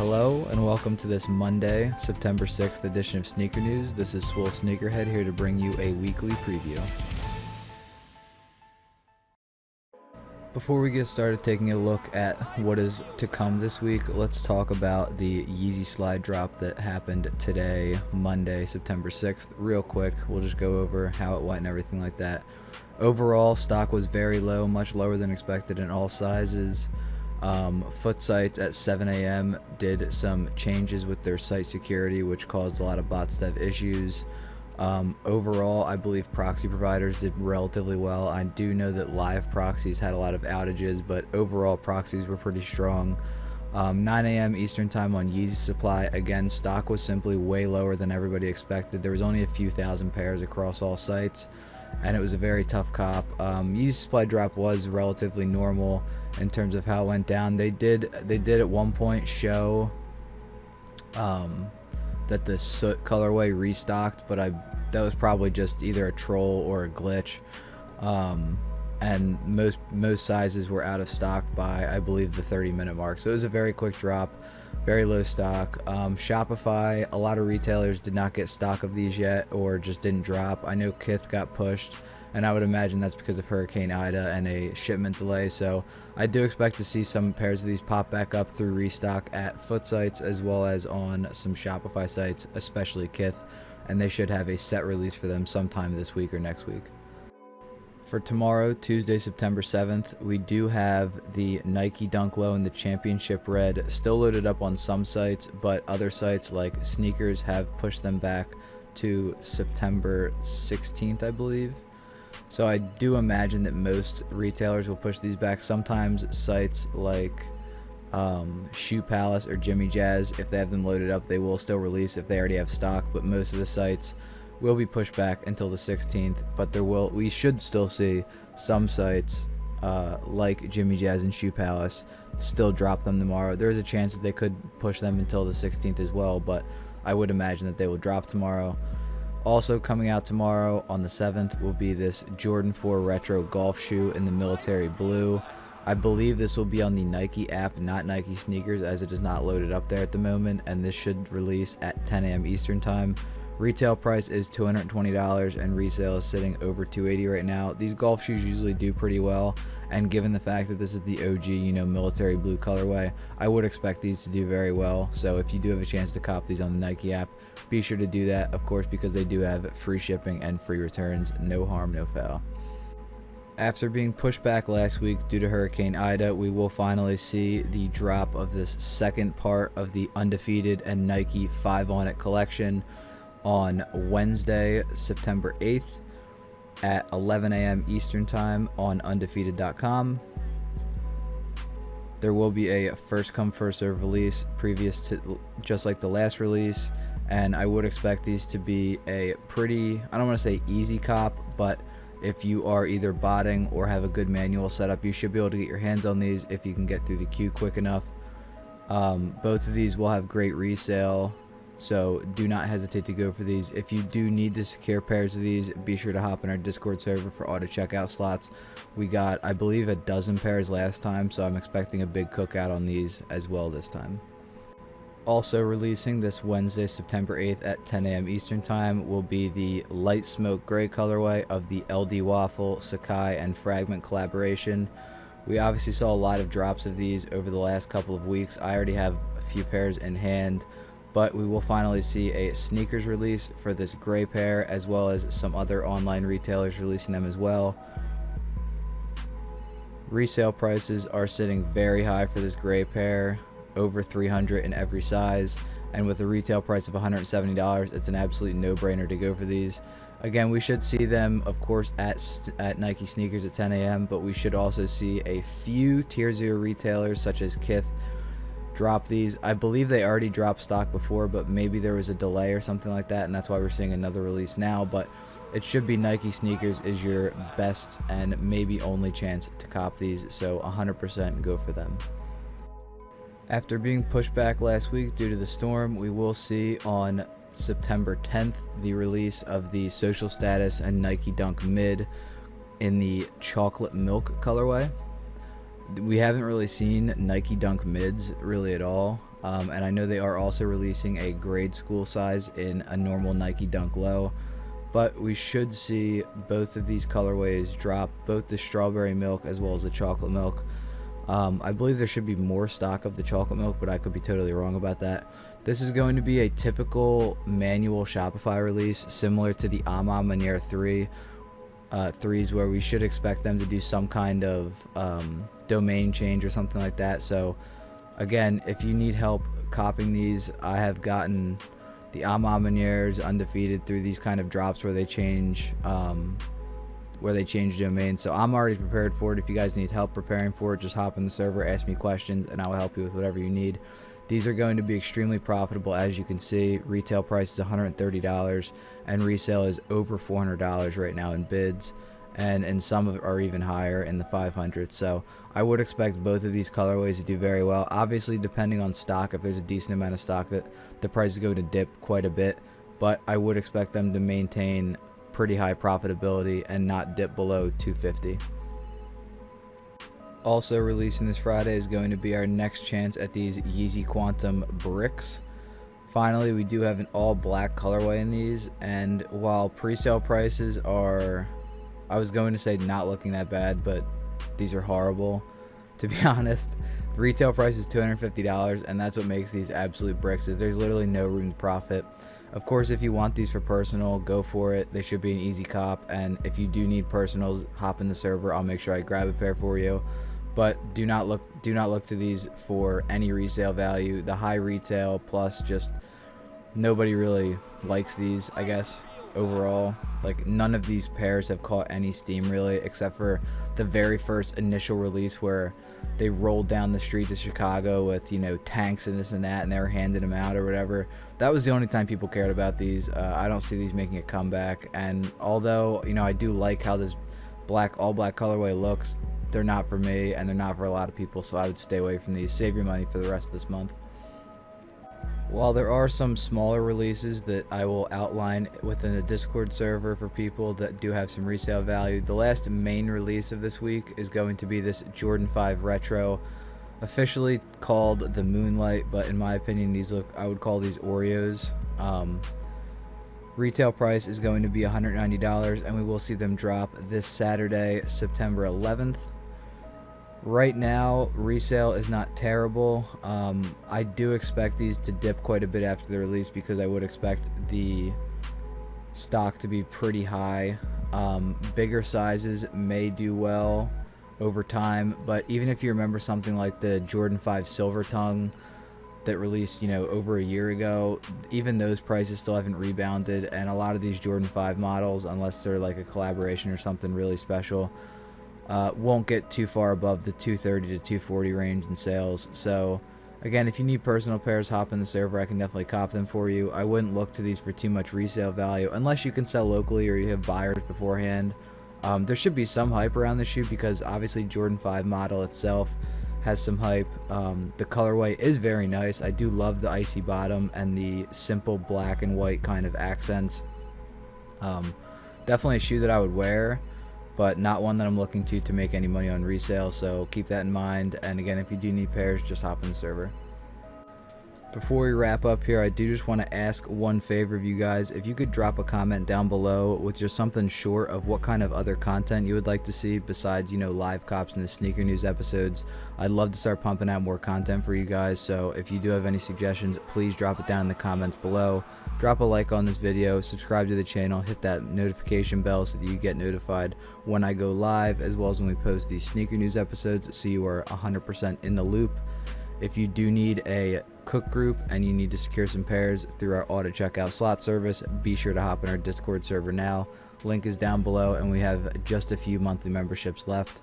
Hello and welcome to this Monday, September 6th edition of Sneaker News. This is Swole Sneakerhead here to bring you a weekly preview. Before we get started taking a look at what is to come this week, let's talk about the Yeezy slide drop that happened today, Monday, September 6th. Real quick, we'll just go over how it went and everything like that. Overall, stock was very low, much lower than expected in all sizes. Foot sites at 7 a.m. did some changes with their site security, which caused a lot of bots to have issues. Overall, I believe proxy providers did relatively well. I do know that live proxies had a lot of outages, but overall proxies were pretty strong. 9 a.m. Eastern time on Yeezy supply. Again, stock was simply way lower than everybody expected. There was only a few thousand pairs across all sites, and it was a very tough cop. Yeezy supply drop was relatively normal in terms of how it went down. They did at one point show that the soot colorway restocked, but that was probably just either a troll or a glitch. And most sizes were out of stock by, I believe, the 30-minute mark. So it was a very quick drop, very low stock. Shopify, a lot of retailers did not get stock of these yet or just didn't drop. I know Kith got pushed, and I would imagine that's because of Hurricane Ida and a shipment delay. So I do expect to see some pairs of these pop back up through restock at foot sites as well as on some Shopify sites, especially Kith, and they should have a set release for them sometime this week or next week. For tomorrow, Tuesday, September 7th, we do have the Nike Dunk Low and the Championship Red still loaded up on some sites, but other sites like Sneakers have pushed them back to September 16th, I believe. So I do imagine that most retailers will push these back. Sometimes sites like Shoe Palace or Jimmy Jazz, if they have them loaded up, they will still release if they already have stock, but most of the sites will be pushed back until the 16th. But we should still see some sites like Jimmy Jazz and Shoe Palace still drop them tomorrow. There is a chance that they could push them until the 16th as well, but I would imagine that they will drop tomorrow. Also coming out tomorrow on the 7th will be this Jordan 4 Retro Golf Shoe in the military blue. I believe this will be on the Nike app, not Nike Sneakers, as it is not loaded up there at the moment, and this should release at 10 a.m. Eastern time. Retail price is $220 and resale is sitting over $280 right now. These golf shoes usually do pretty well, and given the fact that this is the OG, military blue colorway, I would expect these to do very well. So if you do have a chance to cop these on the Nike app, be sure to do that, of course, because they do have free shipping and free returns. No harm, no foul. After being pushed back last week due to Hurricane Ida, we will finally see the drop of this second part of the Undefeated and Nike 5 On It collection on Wednesday, September 8th at 11 a.m. Eastern time on undefeated.com. There will be a first come first serve release previous to just like the last release, and I would expect these to be a pretty, I don't want to say easy cop, but if you are either botting or have a good manual setup, you should be able to get your hands on these if you can get through the queue quick enough. Both of these will have great resale, so do not hesitate to go for these. If you do need to secure pairs of these, be sure to hop in our Discord server for auto checkout slots. We got, I believe, a dozen pairs last time, so I'm expecting a big cookout on these as well this time. Also releasing this Wednesday, September 8th at 10 a.m. Eastern time will be the light smoke gray colorway of the LDWAFFLE, SACAI, and FRAGMENT collaboration. We obviously saw a lot of drops of these over the last couple of weeks. I already have a few pairs in hand, but we will finally see a sneakers release for this gray pair, as well as some other online retailers releasing them as well. Resale prices are sitting very high for this gray pair, over $300 in every size, and with a retail price of $170, it's an absolute no-brainer to go for these. Again, we should see them, of course, at Nike Sneakers at 10 a.m., but we should also see a few Tier 0 retailers such as Kith drop these. I believe they already dropped stock before, but maybe there was a delay or something like that, and that's why we're seeing another release now. But it should be Nike Sneakers is your best and maybe only chance to cop these, so 100% go for them. After being pushed back last week due to the storm, we will see on September 10th the release of the Social Status and Nike Dunk Mid in the chocolate milk colorway. We haven't really seen Nike Dunk Mids really at all. and I know they are also releasing a grade school size in a normal Nike Dunk Low, but we should see both of these colorways drop, both the strawberry milk as well as the chocolate milk. I believe there should be more stock of the chocolate milk, but I could be totally wrong about that. This is going to be a typical manual Shopify release, similar to the A Ma Maniére 3s, where we should expect them to do some kind of domain change or something like that. So again, if you need help copying these, I have gotten the A Ma Maniéres, Undefeated through these kind of drops where they change domains. So I'm already prepared for it. If you guys need help preparing for it, just hop in the server, ask me questions, and I will help you with whatever you need. These are going to be extremely profitable. As you can see, retail price is $130 and resale is over $400 right now in bids, and some are even higher in the 500s. So I would expect both of these colorways to do very well. Obviously, depending on stock, if there's a decent amount of stock, that the price is going to dip quite a bit, but I would expect them to maintain pretty high profitability and not dip below $250. Also releasing this Friday is going to be our next chance at these Yeezy Quantum bricks. Finally, we do have an all black colorway in these, and while pre-sale prices are, I was going to say not looking that bad, but these are horrible, to be honest. The retail price is $250, and that's what makes these absolute bricks, is there's literally no room to profit. Of course, if you want these for personal, go for it. They should be an easy cop, and if you do need personals, hop in the server. I'll make sure I grab a pair for you. But do not look to these for any resale value. The high retail, plus just nobody really likes these, I guess, overall. Like, none of these pairs have caught any steam really, except for the very first initial release where they rolled down the streets of Chicago with, you know, tanks and this and that, and they were handing them out or whatever. That was the only time people cared about these. I don't see these making a comeback, and although, you know, I do like how this all black colorway looks, they're not for me, and they're not for a lot of people, so I would stay away from these. Save your money for the rest of this month. While there are some smaller releases that I will outline within the Discord server for people that do have some resale value, the last main release of this week is going to be this Jordan 5 Retro, officially called the Moonlight, but in my opinion, these look, I would call these Oreos. Retail price is going to be $190, and we will see them drop this Saturday, September 11th. Right now, resale is not terrible. I do expect these to dip quite a bit after the release, because I would expect the stock to be pretty high. Bigger sizes may do well over time, but even if you remember something like the Jordan 5 Silver Tongue that released, you know, over a year ago, even those prices still haven't rebounded, and a lot of these Jordan 5 models, unless they're like a collaboration or something really special, won't get too far above the 230 to 240 range in sales. So again, if you need personal pairs, hop in the server. I can definitely cop them for you. I wouldn't look to these for too much resale value unless you can sell locally or you have buyers beforehand. There should be some hype around the shoe, because obviously Jordan 5 model itself has some hype. The colorway is very nice. I do love the icy bottom and the simple black and white kind of accents. Definitely a shoe that I would wear, but not one that I'm looking to make any money on resale, so keep that in mind. And again, if you do need pairs, just hop in the server. Before we wrap up here, I do just want to ask one favor of you guys. If you could drop a comment down below with just something short of what kind of other content you would like to see besides, you know, live cops and the sneaker news episodes. I'd love to start pumping out more content for you guys, so if you do have any suggestions, please drop it down in the comments below. Drop a like on this video, subscribe to the channel, hit that notification bell so that you get notified when I go live, as well as when we post these sneaker news episodes, so you are 100% in the loop. If you do need a cook group and you need to secure some pairs through our auto checkout slot service, be sure to hop in our Discord server now. Link is down below, and we have just a few monthly memberships left.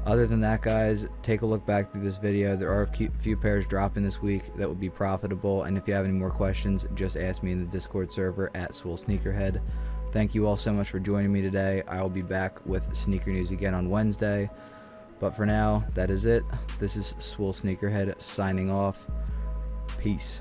Other than that, guys, take a look back through this video. There are a few pairs dropping this week that will be profitable, and if you have any more questions, just ask me in the Discord server at SwoleSneakerhead. Thank you all so much for joining me today. I will be back with sneaker news again on Wednesday. But for now, that is it. This is SwoleSneakerhead signing off. Peace.